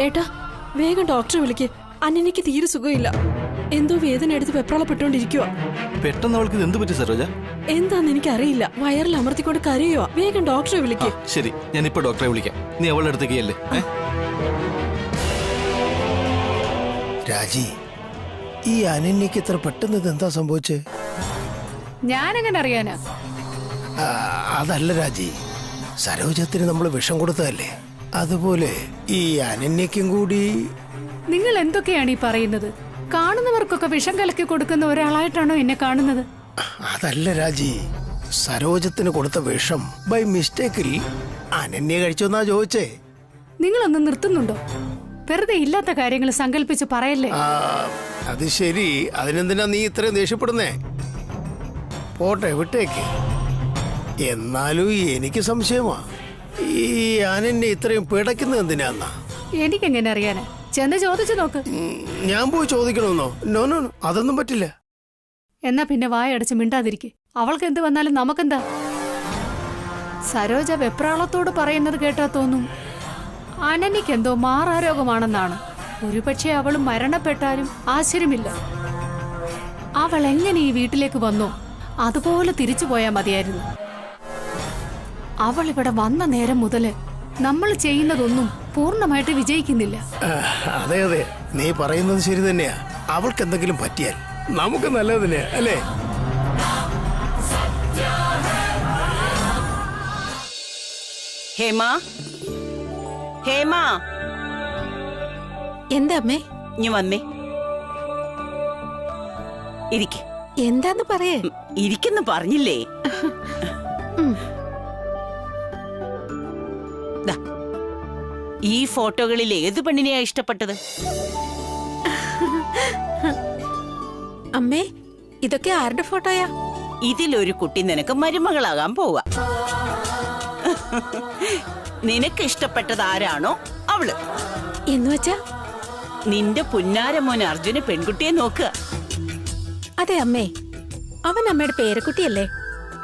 ഏട്ടാ വേഗം ഡോക്ടറെ വിളിക്ക്. അന്നനിക്ക് തീരെ സുഖമില്ല. എന്തോ വേദന എടുത്ത് വെപ്രാളപ്പെട്ടുകൊണ്ടിരിക്കുക. പെട്ടെന്ന് അവൾക്ക് ഇത് എന്ത് പറ്റി സരോജ? എന്താന്ന് എനിക്ക് അറിയില്ല. വയറിൽ അമർത്തിക്കൊണ്ട് കരയുവാ. വേഗം ഡോക്ടറെ വിളിക്ക്. ശരി, ഞാൻ ഇപ്പൊ ഡോക്ടറെ വിളിക്കാം. നീ അവളുടെ അടുത്തേക്ക് അല്ലേ? രാജി, ഈ അനന്യക്ക് ഇത്ര പെട്ടെന്ന് ഇത് എന്താ സംഭവിച്ചേ? ഞാനെങ്ങനെ അറിയാനാ? അതല്ല രാജി, സരോജത്തിന് നമ്മൾ വിഷം കൊടുത്തതല്ലേ, അതുപോലെ ഈ അനന്യക്കും കൂടി. നിങ്ങൾ എന്തൊക്കെയാണ് ഈ പറയുന്നത്? കാണുന്നവർക്കൊക്കെ വിഷം കലക്കി കൊടുക്കുന്ന ഒരാളായിട്ടാണോ എന്നെ കാണുന്നത്? അതല്ല രാജി, സരോജത്തിന് കൊടുത്ത വിഷം ബൈ മിസ്റ്റേക്കിൽ അനന്യ കഴിച്ചോന്നാ ചോദിച്ചേ. നിങ്ങളൊന്ന് നിർത്തുന്നുണ്ടോ? വെറുതെ ഇല്ലാത്ത കാര്യങ്ങൾ സങ്കല്പിച്ച് പറയല്ലേ. അത് ശരി, അതിനെന്തിനാ നീ ഇത്രയും ദേഷ്യപ്പെടുന്നേ? പോട്ടെ, വിട്ടേക്ക്. എന്നാലും എനിക്ക് സംശയമാ, ഈ അനന്യ ഇത്രയും പിടയ്ക്കുന്നത് എന്തിനാന്നാ? എനിക്കെങ്ങനെ അറിയാനാ? ചെന്ന് ചോദിച്ചു നോക്ക്. ഞാൻ പോയി ചോദിക്കണമെന്നോ? നോ നോ നോ, അതൊന്നും പറ്റില്ല. എന്നാ പിന്നെ വായടച്ച് മിണ്ടാതിരിക്കെ. അവൾക്ക് എന്ത് വന്നാലും നമുക്കെന്താ? സരോജ വെപ്രാളത്തോട് പറയുന്നത് കേട്ടാ തോന്നും അനന്യക്കെന്തോ മാറാരോഗമാണെന്നാണ്. ഒരുപക്ഷെ അവൾ മരണപ്പെട്ടാലും ആശ്ചര്യമില്ല. അവൾ എങ്ങനെ ഈ വീട്ടിലേക്ക് വന്നോ അതുപോലെ തിരിച്ചു പോയാൽ മതിയായിരുന്നു. അവൾ ഇവിടെ വന്ന നേരം മുതല് നമ്മൾ ചെയ്യുന്നതൊന്നും പൂർണ്ണമായിട്ട് വിജയിക്കുന്നില്ല. അതെ അതെ, നീ പറയുന്നത് ശരി തന്നെയാ. അവൾക്ക് എന്തെങ്കിലും പറ്റിയാൽ നമുക്ക് നല്ലത് തന്നെയാ, അല്ലേ? ഹേമ, ഹേമ, എന്താ അമ്മേ? ഇനി വന്നേ, ഇരിക്ക്. എന്താന്ന് പറയേ? ഇരിക്കുന്നു പറഞ്ഞില്ലേ? ഈ ഫോട്ടോകളിൽ ഏത് പെണ്ണിനെയാ ഇഷ്ടപ്പെട്ടത്? അമ്മേ, ഇതൊക്കെ ആരുടെ ഫോട്ടോയാ? ഇതിലൊരു കുട്ടി നിനക്ക് മരുമകളാകാൻ പോവാ. നിനക്ക് ഇഷ്ടപ്പെട്ടത് ആരാണോ അവള്. എന്നുവെച്ചാ? നിന്റെ പുന്നാരമോൻ അർജുന് പെൺകുട്ടിയെ നോക്കുക. അതെ അമ്മേ, അവൻ അമ്മയുടെ പേരക്കുട്ടിയല്ലേ.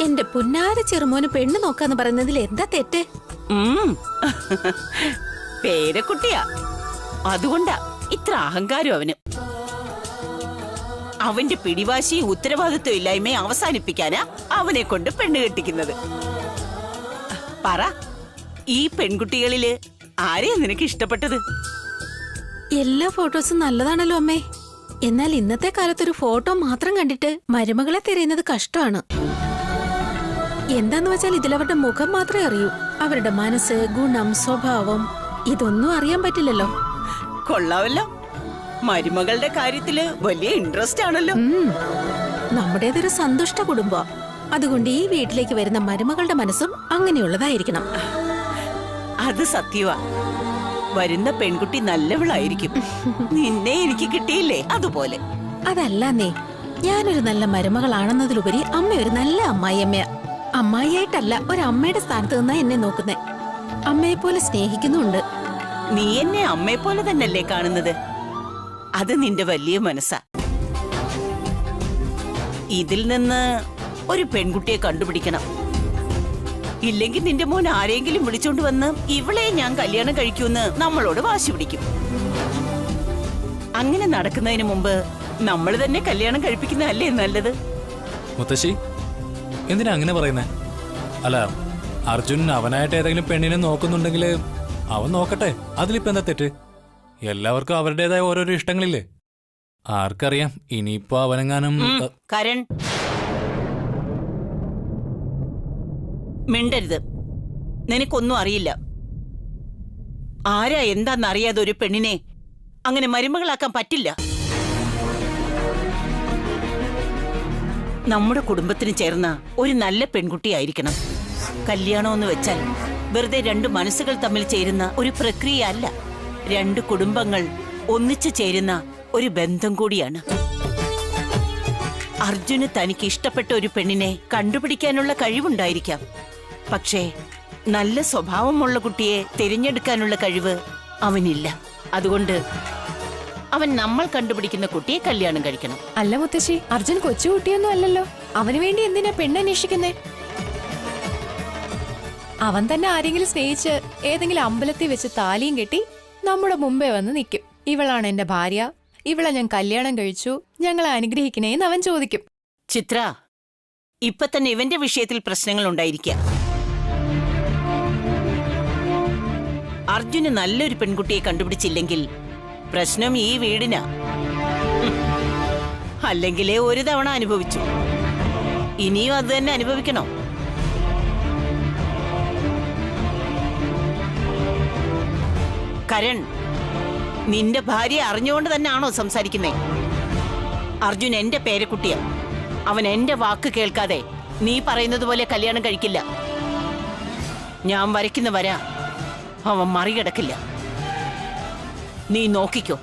എന്റെ പുന്നാര ചെറുമോന് പെണ്ണ് നോക്കാന്ന് പറയുന്നതിൽ എന്താ തെറ്റ്? പേരക്കുട്ടിയാ, അതുകൊണ്ടാ ഇത്ര അഹങ്കാരം അവന്. അവന്റെ പിടിവാശി ഉത്തരവാദിത്വം ഇല്ലായ്മയെ അവസാനിപ്പിക്കാനാ അവനെ കൊണ്ട് പെണ്ണ് കെട്ടിക്കുന്നത്. പറ, ഈ പെൺകുട്ടികളില് ആരെയാ നിനക്ക് ഇഷ്ടപ്പെട്ടത്? എല്ലാ ഫോട്ടോസും നല്ലതാണല്ലോ അമ്മേ. എന്നാൽ ഇന്നത്തെ കാലത്തൊരു ഫോട്ടോ മാത്രം കണ്ടിട്ട് മരുമകളെ തിരയുന്നത് കഷ്ടമാണ്. എന്താന്ന് വെച്ചാൽ ഇതിലവരുടെ മുഖം മാത്രമേ അറിയൂ. അവരുടെ മനസ്സ്, ഗുണം, സ്വഭാവം ഇതൊന്നും അറിയാൻ പറ്റില്ലല്ലോ. കൊള്ളാവല്ലോ, മരുമകളുടെ കാര്യത്തില് വലിയ ഇൻട്രസ്റ്റ് ആണല്ലോ. നമ്മുടേതൊരു സന്തുഷ്ട കുടുംബം. അതുകൊണ്ട് ഈ വീട്ടിലേക്ക് വരുന്ന മരുമകളുടെ മനസ്സും അങ്ങനെയുള്ളതായിരിക്കണം. അത് സത്യവാ. വരുന്ന പെൺകുട്ടി നല്ലവളായിരിക്കും. നിന്നെ എനിക്ക് കിട്ടിയില്ലേ അതുപോലെ. അതല്ലേ, ഞാനൊരു നല്ല മരുമകളാണെന്നതിലുപരി അമ്മ ഒരു നല്ല അമ്മായിയമ്മയാ. അമ്മായിയായിട്ടല്ല, ഒരമ്മയുടെ സ്ഥാനത്ത് നിന്നാ എന്നെ നോക്കുന്നേ. അമ്മയെ പോലെ സ്നേഹിക്കുന്നുണ്ട്. നീ എന്നെ അമ്മയെ പോലെ തന്നെയല്ലേ കാണുന്നത്? അത് നിന്റെ വലിയ മനസ്സാ. ഇതിൽ നിന്ന് ഒരു പെൺകുട്ടിയെ കണ്ടുപിടിക്കണം. ഇല്ലെങ്കിൽ നിന്റെ മോൻ ആരെങ്കിലും വിളിച്ചോണ്ട് വന്ന് ഇവളെ ഞാൻ കല്യാണം കഴിക്കൂന്ന് നമ്മളോട് വാശി പിടിക്കും. അങ്ങനെ നടക്കുന്നതിന് മുമ്പ് നമ്മൾ തന്നെ കല്യാണം കഴിപ്പിക്കുന്നതല്ലേ നല്ലത്? മുത്തശ്ശി, എന്തിനാ അങ്ങനെ പറയുന്നേ? അല്ല, അർജുൻ അവനായിട്ട് ഏതെങ്കിലും പെണ്ണിനെ നോക്കുന്നുണ്ടെങ്കിൽ അവൻ നോക്കട്ടെ, അതിലിപ്പോ എന്താ തെറ്റ്? എല്ലാവർക്കും അവരുടേതായ ഓരോരോ ഇഷ്ടങ്ങളില്ലേ? ആർക്കറിയാം, ഇനിയിപ്പോ അവനെങ്ങാനും. കരൺ, മിണ്ടരുത്. നിനക്കൊന്നും അറിയില്ല. ആരാ എന്താന്നറിയാതെ ഒരു പെണ്ണിനെ അങ്ങനെ മരുമകളാക്കാൻ പറ്റില്ല. നമ്മുടെ കുടുംബത്തിന് ചേർന്ന ഒരു നല്ല പെൺകുട്ടിയായിരിക്കണം. കല്യാണമെന്ന് വെച്ചാൽ വെറുതെ രണ്ട് മനസ്സുകൾ തമ്മിൽ ചേരുന്ന ഒരു പ്രക്രിയ അല്ല. രണ്ട് കുടുംബങ്ങൾ ഒന്നിച്ചു ചേരുന്ന ഒരു ബന്ധം കൂടിയാണ്. അർജുന് തനിക്ക് ഇഷ്ടപ്പെട്ട ഒരു പെണ്ണിനെ കണ്ടുപിടിക്കാനുള്ള കഴിവുണ്ടായിരിക്കാം. പക്ഷേ നല്ല സ്വഭാവമുള്ള കുട്ടിയെ തിരഞ്ഞെടുക്കാനുള്ള കഴിവ് അവനില്ല. അതുകൊണ്ട് അവൻ നമ്മൾ കണ്ടുപിടിക്കുന്ന കുട്ടിയെ കല്യാണം കഴിക്കണം. അല്ല മുത്തശ്ശി, അർജുൻ കൊച്ചുകുട്ടിയൊന്നും അല്ലല്ലോ. അവന് വേണ്ടി എന്തിനാ പെണ്ണന്വേഷിക്കുന്നേ? അവൻ തന്നെ ആരെങ്കിലും സ്നേഹിച്ച് ഏതെങ്കിലും അമ്പലത്തിൽ വെച്ച് താലിയും കെട്ടി നമ്മുടെ മുമ്പേ വന്ന് നിൽക്കും. ഇവളാണ് എന്റെ ഭാര്യ, ഇവളെ ഞാൻ കല്യാണം കഴിച്ചു, ഞങ്ങളെ അനുഗ്രഹിക്കണേന്ന് അവൻ ചോദിക്കും. ചിത്ര, ഇപ്പൊ തന്നെ ഇവന്റെ വിഷയത്തിൽ പ്രശ്നങ്ങൾ ഉണ്ടായിരിക്കാം. അർജുന് നല്ലൊരു പെൺകുട്ടിയെ കണ്ടുപിടിച്ചില്ലെങ്കിൽ പ്രശ്നം ഈ വീടിനാ. അല്ലെങ്കിലേ ഒരു തവണ അനുഭവിച്ചു, ഇനിയും അത് തന്നെ അനുഭവിക്കണോ? കരൺ, നിന്റെ ഭാര്യ അറിഞ്ഞുകൊണ്ട് തന്നെയാണോ സംസാരിക്കുന്നേ? അർജുൻ എന്റെ പേരക്കുട്ടിയാ. അവൻ എന്റെ വാക്ക് കേൾക്കാതെ നീ പറയുന്നത് പോലെ കല്യാണം കഴിക്കില്ല. ഞാൻ വരയ്ക്കുന്ന വര അവൻ മറികടക്കില്ല. നീ നോക്കിക്കോ,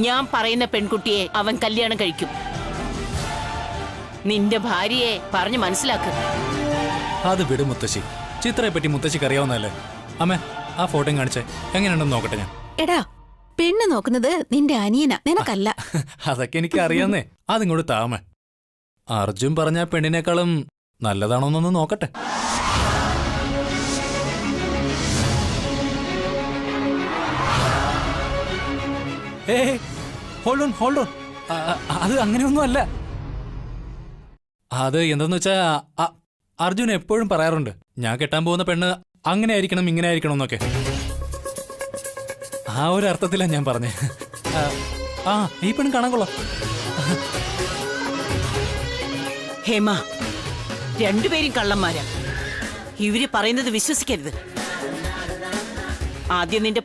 ഞാൻ പറയുന്ന പെൺകുട്ടിയെ അവൻ കല്യാണം കഴിക്കും. നിന്റെ ഭാര്യയെ പറഞ്ഞു മനസ്സിലാക്കുക. അത് വിട് മുത്തശ്ശി. ചിത്രയെ പറ്റി മുത്തശ്ശിക്ക് അറിയാവുന്നതല്ലേ? അമ്മേ, ആ ഫോട്ടോയും കാണിച്ചേ, എങ്ങനെയുണ്ടെന്ന് നോക്കട്ടെ ഞാൻ. എടാ, പെണ്ണ് നോക്കുന്നത് നിന്റെ അനിയനാ, നിനക്കല്ല. അതൊക്കെ എനിക്ക് അറിയാന്നേ. അതിങ്ങോട്ട് താമേ. അർജുൻ പറഞ്ഞ പെണ്ണിനേക്കാളും നല്ലതാണോന്നൊന്ന് നോക്കട്ടെ. Hold on, hold on. അത് അങ്ങനെയൊന്നും അല്ല. അത് എന്തെന്ന് വെച്ചാ അർജുൻ എപ്പോഴും പറയാറുണ്ട്, ഞാൻ കെട്ടാൻ പോകുന്ന പെണ്ണ് അങ്ങനെ ആയിരിക്കണം, ഇങ്ങനെ ആയിരിക്കണം എന്നൊക്കെ. ആ ഒരു അർത്ഥത്തിലാണ് ഞാൻ പറഞ്ഞേ. ഈ പെണ്ണ് കാണാൻ കൊള്ളാം. ഹേമ, രണ്ടുപേരും കള്ളന്മാരാ. ഇവര് പറയുന്നത് വിശ്വസിക്കരുത്. ആദ്യം നിന്റെ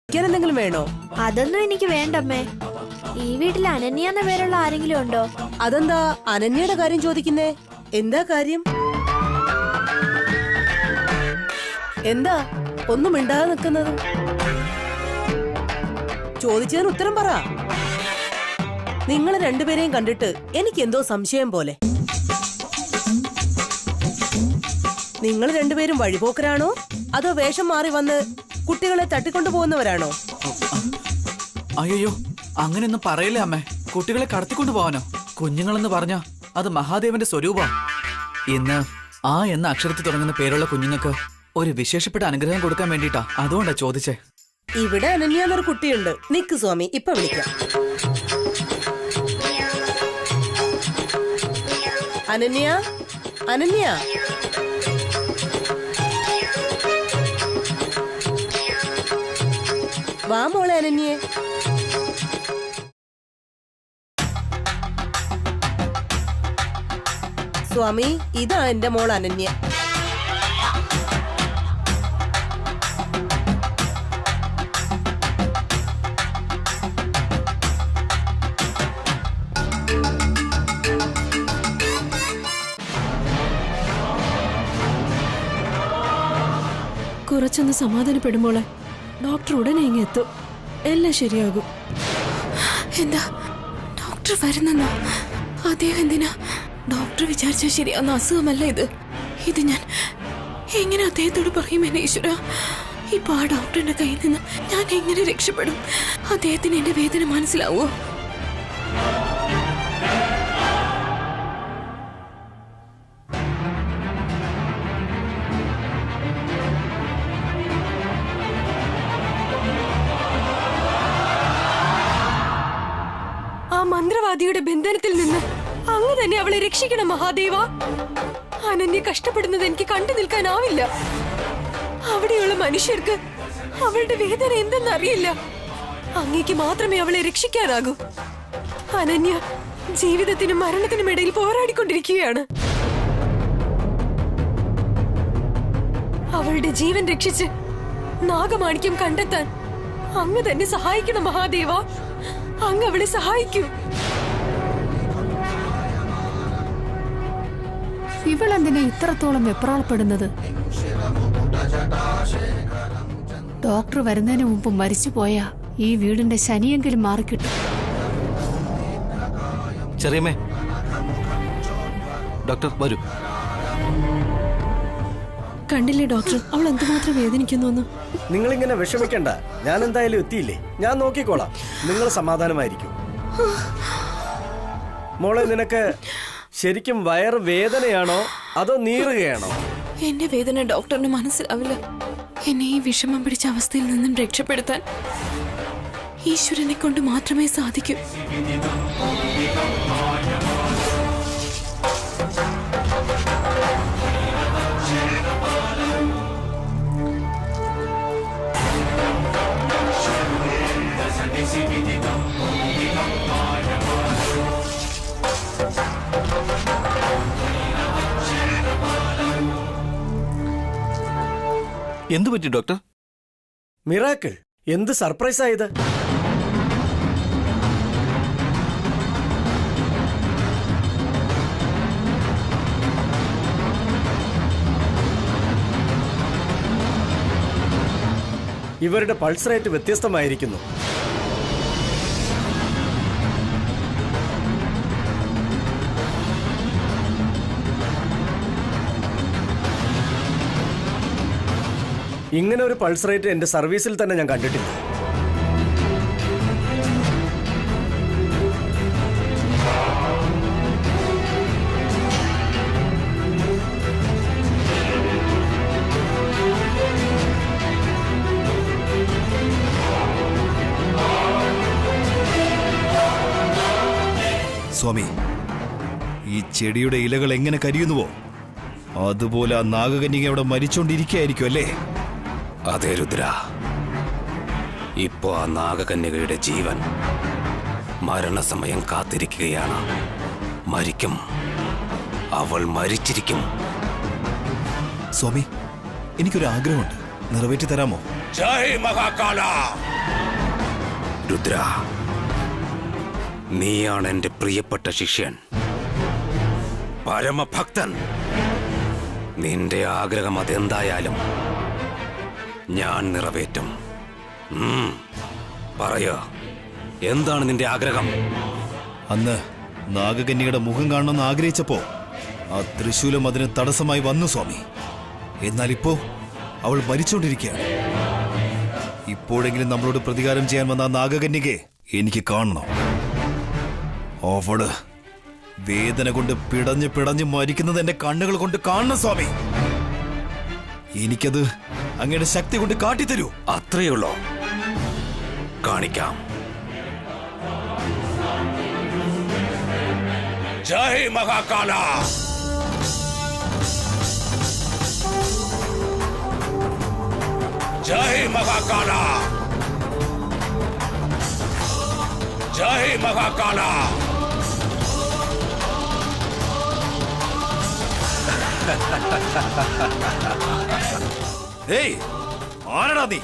എന്തെങ്കിലും വേണോ? അതൊന്നും എനിക്ക് വേണ്ടമ്മേ. ഈ വീട്ടിൽ അനന്യ എന്ന പേരുള്ള ആരെങ്കിലും ഉണ്ടോ? അതെന്താ അനന്യയുടെ കാര്യം ചോദിക്കുന്നേ? എന്താ കാര്യം? എന്താ ഒന്നും മിണ്ടാതെ നിൽക്കുന്നത്? ചോദിച്ചതിന് ഉത്തരം പറ. നിങ്ങൾ രണ്ടുപേരെയും കണ്ടിട്ട് എനിക്ക് എന്തോ സംശയം പോലെ. നിങ്ങൾ രണ്ടുപേരും വഴിപോക്കരാണോ അതോ വേഷം മാറി വന്ന് കുട്ടികളെ തട്ടിക്കൊണ്ടു പോകുന്നവരാണോ? അയ്യോ, അങ്ങനെയൊന്നും പറയില്ലേ അമ്മേ. കുട്ടികളെ കടത്തിക്കൊണ്ടു പോവാനോ? കുഞ്ഞുങ്ങളെന്ന് പറഞ്ഞ അത് മഹാദേവന്റെ സ്വരൂപ. ഇന്ന് ആ എന്ന അക്ഷരത്തിൽ തുടങ്ങുന്ന പേരുള്ള കുഞ്ഞുങ്ങൾക്ക് ഒരു വിശേഷപ്പെട്ട അനുഗ്രഹം കൊടുക്കാൻ വേണ്ടിട്ടാ. അതുകൊണ്ടാ ചോദിച്ചേ. ഇവിടെ അനന്യ എന്നൊരു കുട്ടിയുണ്ട്. നിക്ക് സ്വാമി, ഇപ്പൊ വിളിക്കാം. അനന്യ, അനന്യ, വാ മോളെ അനന്യേ. സ്വാമി, ഇതാ എന്റെ മോൾ അനന്യ. കുറച്ചൊന്ന് സമാധാനപ്പെടുമ്പോളെ, ഡോക്ടർ ഉടനെ ഇങ്ങ് എത്തും. എല്ലാം ശരിയാകും. എന്താ ഡോക്ടർ വരുന്നെന്നോ? അദ്ദേഹം എന്തിനാ? ഡോക്ടർ വിചാരിച്ചാൽ ശരിയാവുന്ന അസുഖമല്ല ഇത്. ഇത് ഞാൻ എങ്ങനെ അദ്ദേഹത്തോട് പറയും എന്നെ ഈശ്വര? ഇപ്പൊ ആ ഡോക്ടറിന്റെ കയ്യിൽ നിന്ന് ഞാൻ എങ്ങനെ രക്ഷപ്പെടും? അദ്ദേഹത്തിന് എന്റെ വേദന മനസ്സിലാവോ? മന്ത്രവാദിയുടെ ബന്ധനത്തിൽ നിന്ന് അങ്ങ് തന്നെ അവളെ രക്ഷിക്കണം മഹാദേവ. അനന്യ കഷ്ടപ്പെടുന്നത് എനിക്ക് കണ്ടു നിൽക്കാനാവില്ല. അവിടെയുള്ള മനുഷ്യർക്ക് അവളുടെ വേദന എന്തെന്നറിയില്ല. അങ്ങേക്ക് മാത്രമേ അവളെ രക്ഷിക്കാനാകൂ. അനന്യ ജീവിതത്തിനും മരണത്തിനും ഇടയിൽ പോരാടിക്കൊണ്ടിരിക്കുകയാണ്. അവളുടെ ജീവൻ രക്ഷിച്ച് നാഗമാണിക്യം കണ്ടെത്താൻ അങ്ങ് തന്നെ സഹായിക്കണം മഹാദേവ. അങ്ങ് അവളെ സഹായിക്കൂ. ഇവളെന്തിനാ ഇത്രത്തോളം വെപ്രാളപ്പെടുന്നത്? ഡോക്ടർ വരുന്നതിന് മുമ്പ് മരിച്ചുപോയാ ഈ വീടിന്റെ ശനിയെങ്കിലും മാറിക്കിട്ടും. ചെറിയമ്മേ, ഡോക്ടർ വരൂ. കണ്ടില്ലേ ഡോക്ടർ, അവൾ എന്തുമാത്രം വേദനിക്കുന്നു. നിങ്ങളിങ്ങനെ വിഷമിക്കണ്ട, ഞാൻ എന്തായാലും എത്തിയില്ലേ, ഞാൻ നോക്കിക്കോളാം. നിങ്ങൾ സമാധാനമായിരിക്കും. മോളെ, നിനക്ക് ശരിക്കും വയറ് വേദനയാണോ അതോ നീറുകയാണോ? എന്റെ വേദന ഡോക്ടറിന് മനസ്സിലാവില്ല. എന്നെ ഈ വിഷമം പിടിച്ച അവസ്ഥയിൽ നിന്നും രക്ഷപ്പെടുത്താൻ ഈശ്വരനെ കൊണ്ട് മാത്രമേ സാധിക്കൂ. എന്തു പറ്റി ഡോക്ടർ? മിറാക്കിൾ, എന്ത് സർപ്രൈസ് ആയത്? ഇവരുടെ പൾസ് റേറ്റ് വ്യത്യസ്തമായിരിക്കുന്നു. ഇങ്ങനെ ഒരു പൾസ് റേറ്റ് എന്റെ സർവീസിൽ തന്നെ ഞാൻ കണ്ടിട്ടില്ല. സ്വാമി, ഈ ചെടിയുടെ ഇലകൾ എങ്ങനെ കരിയുന്നുവോ അതുപോലെ ആ നാഗകന്യക അവിടെ മരിച്ചോണ്ടിരിക്കുകയായിരിക്കും അല്ലേ? അതെ രുദ്ര, ഇപ്പോ ആ നാഗകന്യകയുടെ ജീവൻ മരണസമയം കാത്തിരിക്കുകയാണ്. മരിക്കും, അവൾ മരിച്ചിരിക്കും. സ്വാമി, എനിക്കൊരു ആഗ്രഹമുണ്ട്, നിറവേറ്റി തരാമോ? ജയ് മഹാകാല! രുദ്ര, നീയാണ് എന്റെ പ്രിയപ്പെട്ട ശിഷ്യൻ, പരമഭക്തൻ. നിന്റെ ആഗ്രഹം അതെന്തായാലും ഞാൻ നിറവേറ്റും. പറയ, എന്താണ് നിന്റെ ആഗ്രഹം? അന്ന് നാഗകന്യകയുടെ മുഖം കാണണമെന്ന് ആഗ്രഹിച്ചപ്പോ ആ തൃശൂലം അതിന് തടസ്സമായി വന്നു സ്വാമി. എന്നാൽ ഇപ്പോ അവൾ മരിച്ചുകൊണ്ടിരിക്കുകയാണ്. ഇപ്പോഴെങ്കിലും നമ്മളോട് പ്രതികാരം ചെയ്യാൻ വന്ന ആ നാഗകന്യകയെ എനിക്ക് കാണണം. അവള് വേദന കൊണ്ട് പിടഞ്ഞ് പിടഞ്ഞ് മരിക്കുന്നത് എന്റെ കണ്ണുകൾ കൊണ്ട് കാണണം സ്വാമി. എനിക്കത് അങ്ങയുടെ ശക്തി കൊണ്ട് കാട്ടിത്തരൂ. അത്രയുള്ളോ? കാണിക്കാം. ജയ് മഹാകാല! ജയ് മഹാകാല! ജയ് മഹാകാല! ഏയ്, ആരടാ നീ?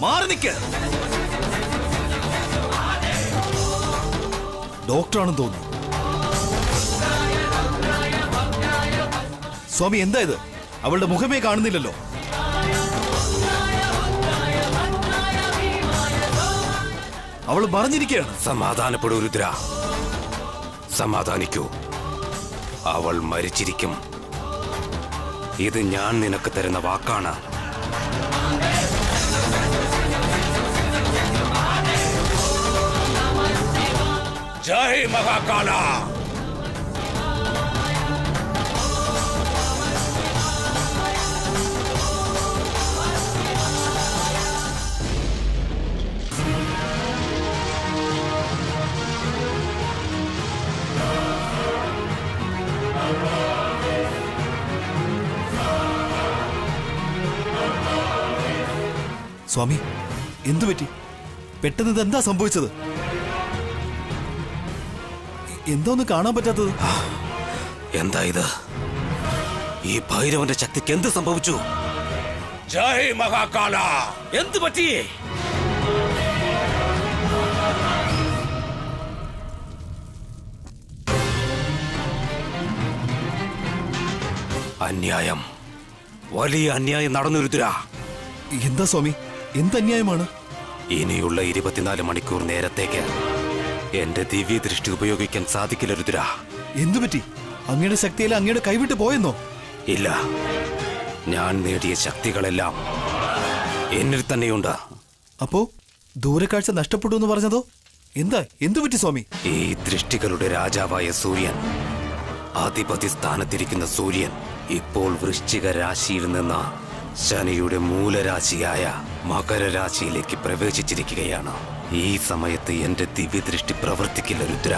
മാറി നിൽക്ക്. ഡോക്ടറാണെന്ന് തോന്നുന്നു. സ്വാമി, എന്താ ഇത്? അവളുടെ മുഖമേ കാണുന്നില്ലല്ലോ. അവൾ മറിഞ്ഞിരിക്കുകയാണ്. സമാധാനപ്പെടൂ രുദ്ര, സമാധാനിക്കൂ. അവൾ മരിച്ചിരിക്കും. ഇത് ഞാൻ നിനക്ക് തരുന്ന വാക്കാണ്. ജയ് മഹാകാല! സ്വാമി, എന്തുപറ്റി? പെട്ടെന്ന് ഇതെന്താ സംഭവിച്ചത്? എന്തോന്ന് കാണാൻ പറ്റാത്തത്? എന്താ ഇത്? ഈ ഭൈരവന്റെ ശക്തിക്ക് എന്ത് സംഭവിച്ചു? ജയ് മഹാകാല. എന്ത് പറ്റി? അന്യായം, വലിയ അന്യായം നടന്നു രുദ്ര. എന്താ സ്വാമി, എന്തന്യായമാണ്? ഇനിയുള്ള 24 മണിക്കൂർ നേരത്തേക്ക് എന്റെ ദിവ്യദൃഷ്ടി ഉപയോഗിക്കാൻ സാധിക്കില്ല രുദ്ര. എന്തുപറ്റി? അങ്ങയുടെ ശക്തിയിൽ അങ്ങയുടെ കൈവിട്ട് പോയെന്നോ? ഇല്ല, ഞാൻ നേടിയ ശക്തികളെല്ലാം എന്നിൽ തന്നെയുണ്ട്. അപ്പോ ദൂരക്കാഴ്ച നഷ്ടപ്പെട്ടു എന്ന് പറഞ്ഞതോ? എന്താ, എന്തുപറ്റി സ്വാമി? ഈ ദൃഷ്ടികളുടെ രാജാവായ സൂര്യൻ, അധിപതി സ്ഥാനത്തിരിക്കുന്ന സൂര്യൻ ഇപ്പോൾ വൃശ്ചിക രാശിയിൽ നിന്ന് ശനിയുടെ മൂലരാശിയായ മകരരാശിയിലേക്ക് പ്രവേശിച്ചിരിക്കുകയാണ്. ഈ സമയത്ത് എന്റെ ദിവ്യദൃഷ്ടി പ്രവർത്തിക്കില്ല രുദ്ര.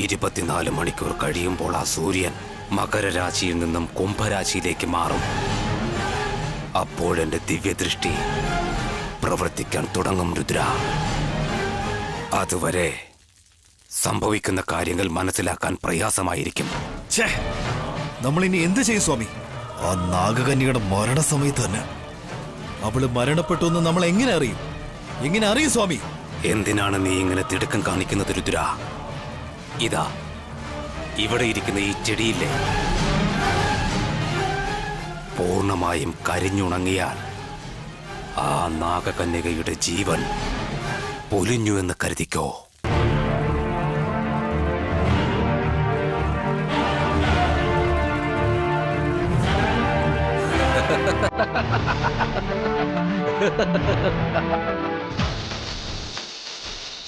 24 മണിക്കൂർ കഴിയുമ്പോൾ ആ സൂര്യൻ മകരരാശിയിൽ നിന്നും കുംഭരാശിയിലേക്ക് മാറും. അപ്പോഴെന്റെ ദിവ്യദൃഷ്ടി പ്രവർത്തിക്കാൻ തുടങ്ങും രുദ്ര. അതുവരെ സംഭവിക്കുന്ന കാര്യങ്ങൾ മനസ്സിലാക്കാൻ പ്രയാസമായിരിക്കും. നമ്മൾ ഇനി എന്ത് ചെയ്യും സ്വാമി? ആ നാഗകന്യയുടെ മരണസമയത്ത് തന്നെ അവള് മരണപ്പെട്ടു എന്ന് നമ്മൾ എങ്ങനെ അറിയും? എങ്ങനെ അറിയും സ്വാമി? എന്തിനാണ് നീ ഇങ്ങനെ തിടുക്കം കാണിക്കുന്നത് രുദ്ര? ഇതാ ഇവിടെ ഇരിക്കുന്ന ഈ ചെടിയില്ലേ, പൂർണ്ണമായും കരിഞ്ഞുണങ്ങിയാൽ ആ നാഗകന്യകയുടെ ജീവൻ പൊലിഞ്ഞു എന്ന് കരുതിക്കോ.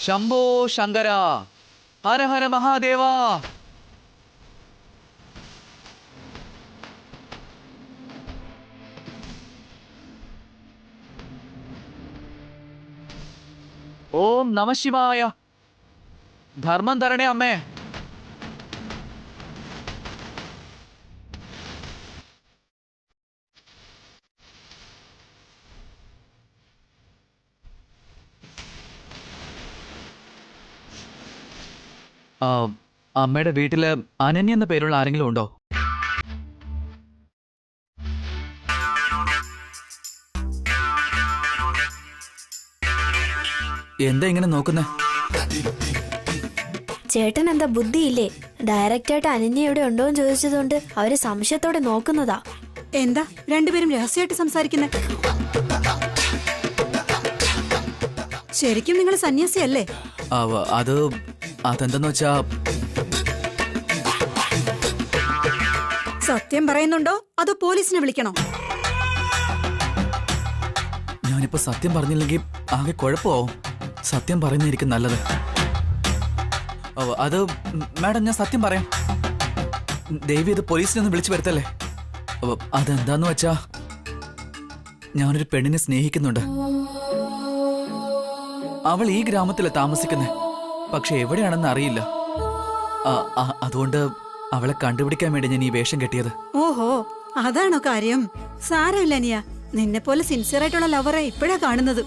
ശംഭോ ശങ്കര, ഹര ഹര മഹാദേവ. ഓം നമഃശിവായ. ധർമ്മം തരണേ അമ്മേ. അമ്മയുടെ വീട്ടില് അനന്യ എന്ന പേരുള്ള ആരെങ്കിലും ഉണ്ടോ? എന്താ ഇങ്ങനെ നോക്കുന്നേ? ചേട്ടൻ എന്താ ബുദ്ധിയില്ലേ? ഡയറക്റ്റായിട്ട് അനന്യ ഇവിടെ ഉണ്ടോ എന്ന് ചോദിച്ചതുകൊണ്ട് അവര് സംശയത്തോടെ നോക്കുന്നതാ. എന്താ രണ്ടുപേരും രഹസ്യമായിട്ട് സംസാരിക്കുന്നേ? ശരിക്കും നിങ്ങൾ സന്യാസിയല്ലേ? അതെന്തെന്ന് വെച്ചാ, സത്യം പറയുന്നുണ്ടോ അതോ പോലീസിനെ വിളിക്കണോ? ഞാനിപ്പോ സത്യം പറഞ്ഞില്ലെങ്കിൽ ആകെ കുഴപ്പമാവും. സത്യം പറയുന്നതായിരിക്കും നല്ലത്. അത് മാഡം, ഞാൻ സത്യം പറയാം. ദേവി ഇത് പോലീസിനെ ഒന്ന് വിളിച്ചു വരുത്തല്ലേ? അതെന്താന്ന് വെച്ചാ, ഞാനൊരു പെണ്ണിനെ സ്നേഹിക്കുന്നുണ്ട്. അവൾ ഈ ഗ്രാമത്തിലാണ് താമസിക്കുന്നത്, പക്ഷെ എവിടെയാണെന്ന് അറിയില്ല. അതുകൊണ്ട് അവളെ കണ്ടുപിടിക്കാൻ വേണ്ടി ഞാൻ ഈ വേഷം കെട്ടിയത്. ഓഹോ, അതാണോ കാര്യം? സാരമില്ല അനിയ, നിന്നെ പോലെ സിൻസിയർ ആയിട്ടുള്ള ലവറെ ഇപ്പോഴാ കാണുന്നത്.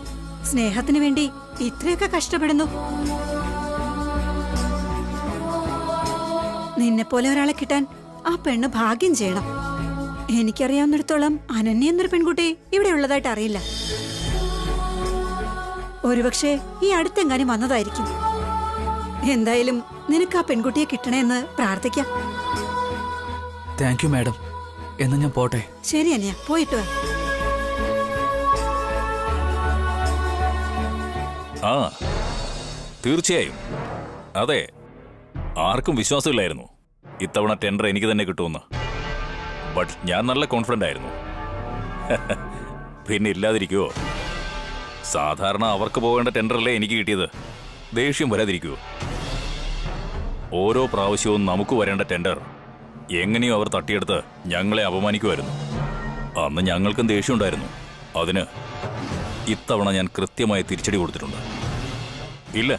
സ്നേഹത്തിന് വേണ്ടി ഇത്രയൊക്കെ കഷ്ടപ്പെടുന്നു. നിന്നെ പോലെ ഒരാളെ കിട്ടാൻ ആ പെണ്ണ് ഭാഗ്യം ചെയ്യണം. എനിക്കറിയാവുന്നിടത്തോളം അനന്യ എന്നൊരു പെൺകുട്ടി ഇവിടെ ഉള്ളതായിട്ട് അറിയില്ല. ഒരുപക്ഷെ ഈ അടുത്തെങ്ങാനും വന്നതായിരിക്കും. എന്തായാലും നിനക്ക് ആ പെൺകുട്ടിയെ കിട്ടണേന്ന് പ്രാർത്ഥിക്കാം. Thank you madam. എന്നാ ഞാൻ പോട്ടെ. ശരി അനിയ, പോയിട്ട് വാ. ആ, തീർച്ചയായും. അതെ, ആർക്കും വിശ്വാസമില്ലായിരുന്നു ഇത്തവണ ടെൻഡർ എനിക്ക് തന്നെ കിട്ടുമെന്ന്. ബട്ട് ഞാൻ നല്ല കോൺഫിഡന്റ് ആയിരുന്നു. പിന്നെ ഇല്ലാതിരിക്കുവോ? സാധാരണ അവർക്ക് പോകേണ്ട ടെൻഡറല്ലേ എനിക്ക് കിട്ടിയത്. ദേഷ്യം വരാതിരിക്കുവോ? ഓരോ പ്രാവശ്യവും നമുക്ക് വരേണ്ട ടെൻഡർ എങ്ങനെയോ അവർ തട്ടിയെടുത്ത് ഞങ്ങളെ അപമാനിക്കുമായിരുന്നു. അന്ന് ഞങ്ങൾക്കും ദേഷ്യമുണ്ടായിരുന്നു. അതിന് ഇത്തവണ ഞാൻ കൃത്യമായി തിരിച്ചടി കൊടുത്തിട്ടുണ്ട്. ഇല്ല,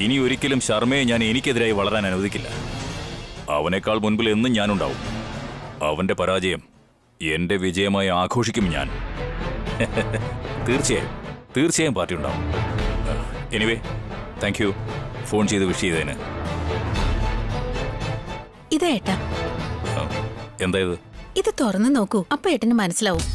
ഇനി ഒരിക്കലും ശർമ്മയെ ഞാൻ എനിക്കെതിരായി വളരാൻ അനുവദിക്കില്ല. അവനേക്കാൾ മുൻപിൽ എന്നും ഞാനുണ്ടാവും. അവന്റെ പരാജയം എന്റെ വിജയമായി ആഘോഷിക്കും ഞാൻ. തീർച്ചയായും പാർട്ടി ഉണ്ടാവും. എനിവേ, താങ്ക് യു ഫോൺ ചെയ്ത് വിഷ് ചെയ്തതിന്. ഇതേട്ടാ, എന്താ ഇത്? ഇത് തുറന്നു നോക്കൂ അപ്പൊ ഏട്ടന് മനസ്സിലാവും.